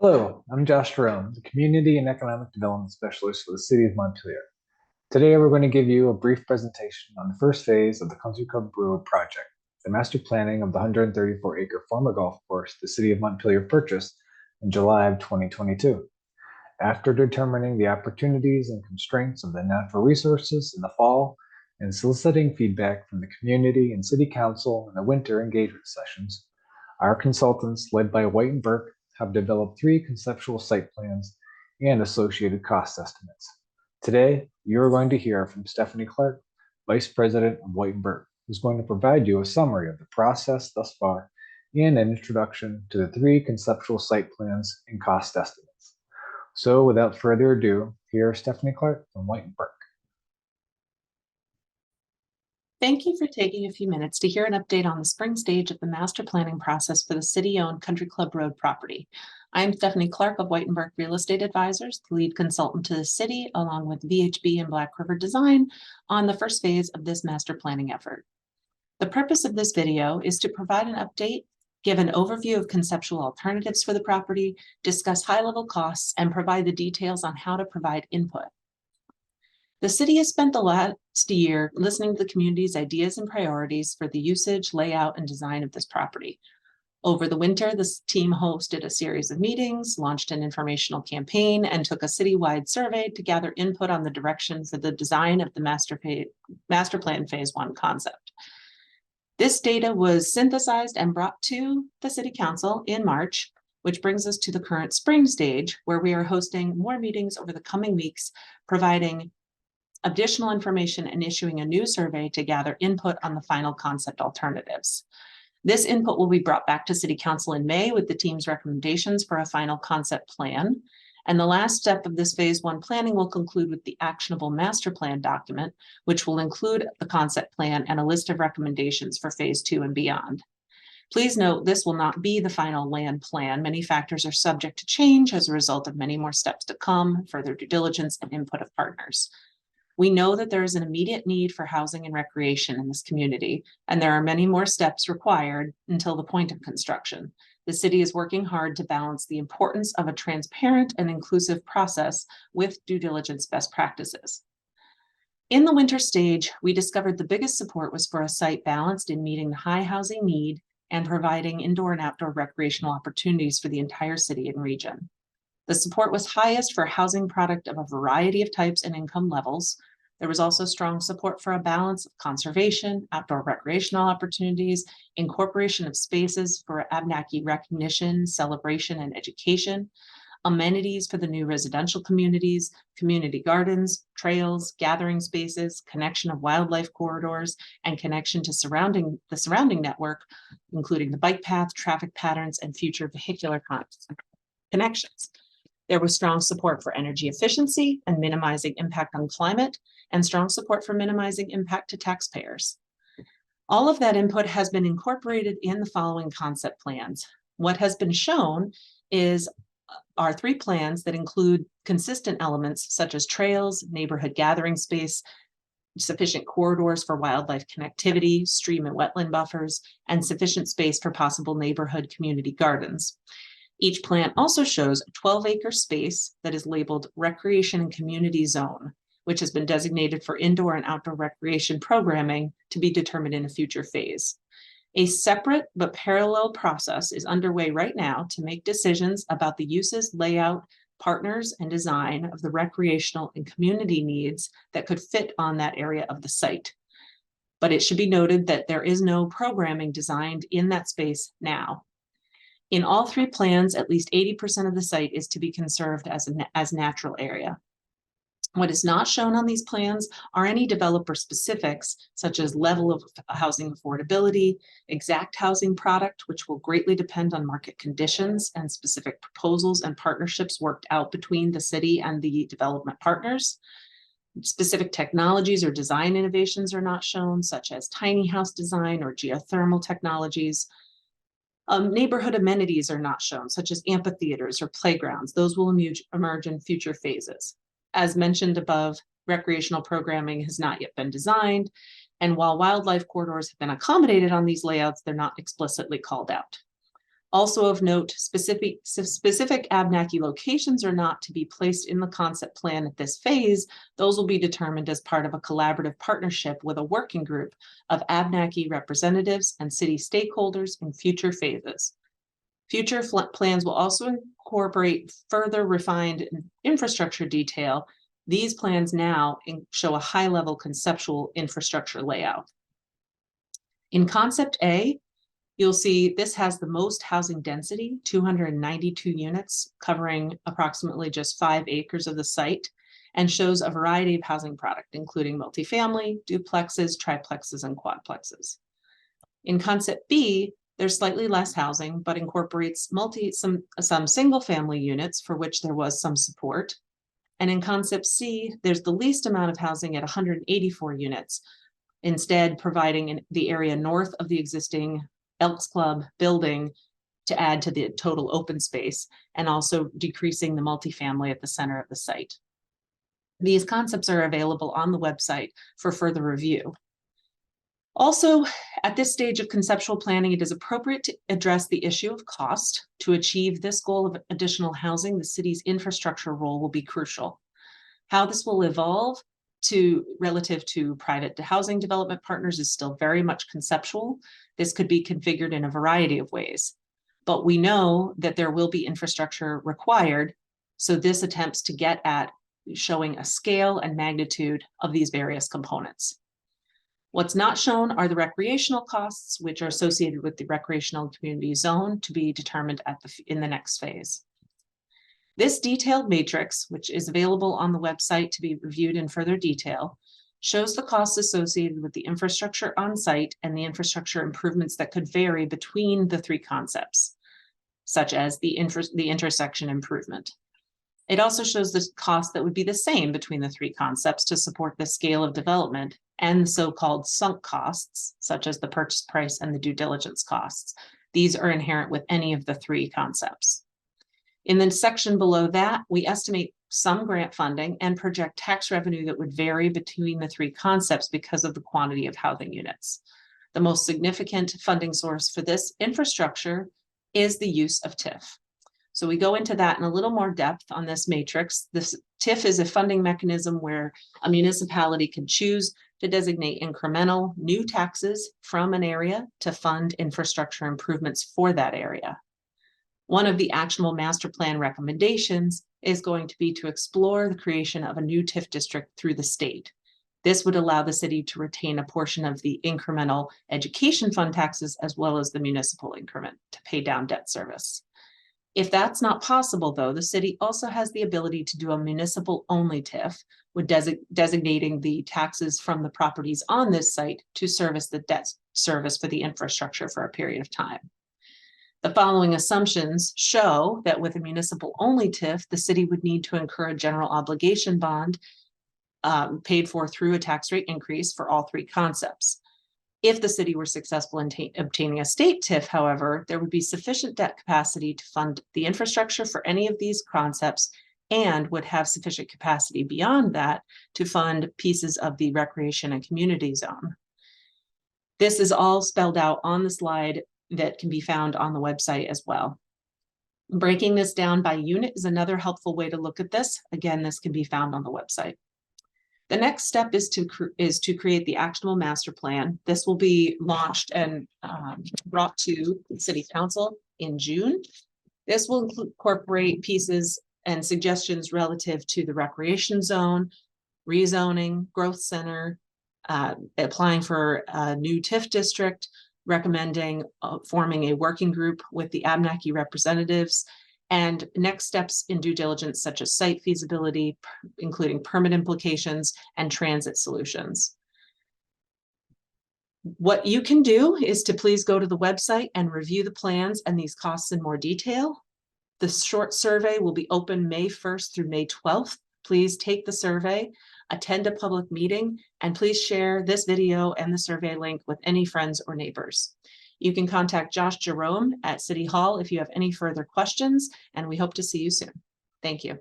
Hello, I'm Josh Jerome, the Community and Economic Development Specialist for the City of Montpelier. Today, we're going to give you a brief presentation on the first phase of the Country Club Road project, the master planning of the 134-acre former golf course the City of Montpelier purchased in July of 2022. After determining the opportunities and constraints of the natural resources in the fall and soliciting feedback from the community and City Council in the winter engagement sessions, our consultants, led by White and Burke, have developed three conceptual site plans and associated cost estimates. Today, you are going to hear from Stephanie Clarke, Vice President of White and Burke, who's going to provide you a summary of the process thus far and an introduction to the three conceptual site plans and cost estimates. So without further ado, here is Stephanie Clarke from White and Burke. Thank you for taking a few minutes to hear an update on the spring stage of the master planning process for the city-owned Country Club Road property. I'm Stephanie Clarke of White and Burke Real Estate Advisors, the lead consultant to the city, along with VHB and Black River Design on the first phase of this master planning effort. The purpose of this video is to provide an update, give an overview of conceptual alternatives for the property, discuss high-level costs, and provide the details on how to provide input. The city has spent the last year listening to the community's ideas and priorities for the usage, layout, and design of this property. Over the winter, this team hosted a series of meetings, launched an informational campaign, and took a citywide survey to gather input on the direction for the design of the master plan phase 1 concept. This data was synthesized and brought to the City Council in March, which brings us to the current spring stage, where we are hosting more meetings over the coming weeks, providing additional information and issuing a new survey to gather input on the final concept alternatives. This input will be brought back to City Council in May with the team's recommendations for a final concept plan. And the last step of this phase 1 planning will conclude with the actionable master plan document, which will include the concept plan and a list of recommendations for phase 2 and beyond. Please note, this will not be the final land plan. Many factors are subject to change as a result of many more steps to come, further due diligence, and input of partners. We know that there is an immediate need for housing and recreation in this community, and there are many more steps required until the point of construction. The city is working hard to balance the importance of a transparent and inclusive process with due diligence best practices. In the winter stage, we discovered the biggest support was for a site balanced in meeting the high housing need and providing indoor and outdoor recreational opportunities for the entire city and region. The support was highest for housing product of a variety of types and income levels. There was also strong support for a balance of conservation, outdoor recreational opportunities, incorporation of spaces for Abenaki recognition, celebration, and education, amenities for the new residential communities, community gardens, trails, gathering spaces, connection of wildlife corridors, and connection to the surrounding network, including the bike path, traffic patterns, and future vehicular connections. There was strong support for energy efficiency and minimizing impact on climate, and strong support for minimizing impact to taxpayers. All of that input has been incorporated in the following concept plans. What has been shown is our three plans that include consistent elements such as trails, neighborhood gathering space, sufficient corridors for wildlife connectivity, stream and wetland buffers, and sufficient space for possible neighborhood community gardens. Each plan also shows a 12-acre space that is labeled Recreation and Community Zone, which has been designated for indoor and outdoor recreation programming to be determined in a future phase. A separate but parallel process is underway right now to make decisions about the uses, layout, partners, and design of the recreational and community needs that could fit on that area of the site. But it should be noted that there is no programming designed in that space now. In all three plans, at least 80% of the site is to be conserved as natural area. What is not shown on these plans are any developer specifics, such as level of housing affordability, exact housing product, which will greatly depend on market conditions and specific proposals and partnerships worked out between the city and the development partners. Specific technologies or design innovations are not shown, such as tiny house design or geothermal technologies. Neighborhood amenities are not shown, such as amphitheaters or playgrounds. Those will emerge in future phases. As mentioned above, recreational programming has not yet been designed, and while wildlife corridors have been accommodated on these layouts, they're not explicitly called out. Also of note, specific Abnaki locations are not to be placed in the concept plan at this phase. Those will be determined as part of a collaborative partnership with a working group of Abnaki representatives and city stakeholders in future phases. Future plans will also incorporate further refined infrastructure detail. These plans now show a high-level conceptual infrastructure layout. In concept A, you'll see this has the most housing density, 292 units, covering approximately just 5 acres of the site, and shows a variety of housing product, including multifamily, duplexes, triplexes, and quadplexes. In concept B, there's slightly less housing, but incorporates some single-family units for which there was some support. And in concept C, there's the least amount of housing at 184 units, instead providing the area north of the existing Elks Club building to add to the total open space, and also decreasing the multifamily at the center of the site. These concepts are available on the website for further review. Also, at this stage of conceptual planning, it is appropriate to address the issue of cost. To achieve this goal of additional housing, the city's infrastructure role will be crucial. How this will evolve relative to private housing development partners is still very much conceptual. This could be configured in a variety of ways, but we know that there will be infrastructure required. So this attempts to get at showing a scale and magnitude of these various components. What's not shown are the recreational costs, which are associated with the recreational community zone, to be determined in the next phase. This detailed matrix, which is available on the website to be reviewed in further detail, shows the costs associated with the infrastructure on site and the infrastructure improvements that could vary between the 3 concepts, such as the intersection improvement. It also shows the cost that would be the same between the 3 concepts to support the scale of development, and the so-called sunk costs, such as the purchase price and the due diligence costs. These are inherent with any of the 3 concepts. In the section below that, we estimate some grant funding and project tax revenue that would vary between the 3 concepts because of the quantity of housing units. The most significant funding source for this infrastructure is the use of TIF. So we go into that in a little more depth on this matrix. This TIF is a funding mechanism where a municipality can choose to designate incremental new taxes from an area to fund infrastructure improvements for that area. One of the actionable master plan recommendations is going to be to explore the creation of a new TIF district through the state. This would allow the city to retain a portion of the incremental education fund taxes as well as the municipal increment to pay down debt service. If that's not possible, though, the city also has the ability to do a municipal-only TIF, with designating the taxes from the properties on this site to service the debt service for the infrastructure for a period of time. The following assumptions show that with a municipal-only TIF, the city would need to incur a general obligation bond paid for through a tax rate increase for all 3 concepts. If the city were successful in obtaining a state TIF, however, there would be sufficient debt capacity to fund the infrastructure for any of these concepts, and would have sufficient capacity beyond that to fund pieces of the recreation and community zone. This is all spelled out on the slide that can be found on the website as well. Breaking this down by unit is another helpful way to look at this. Again, this can be found on the website. The next step is to create the actionable master plan. This will be launched and brought to City Council in June. This will incorporate pieces and suggestions relative to the recreation zone, rezoning, growth center, applying for a new TIF district, recommending forming a working group with the Abnaki representatives, and next steps in due diligence such as site feasibility, including permit implications and transit solutions. What you can do is to please go to the website and review the plans and these costs in more detail. The short survey will be open May 1st through May 12th. Please take the survey, attend a public meeting, and please share this video and the survey link with any friends or neighbors. You can contact Jerome at City Hall if you have any further questions, and we hope to see you soon. Thank you.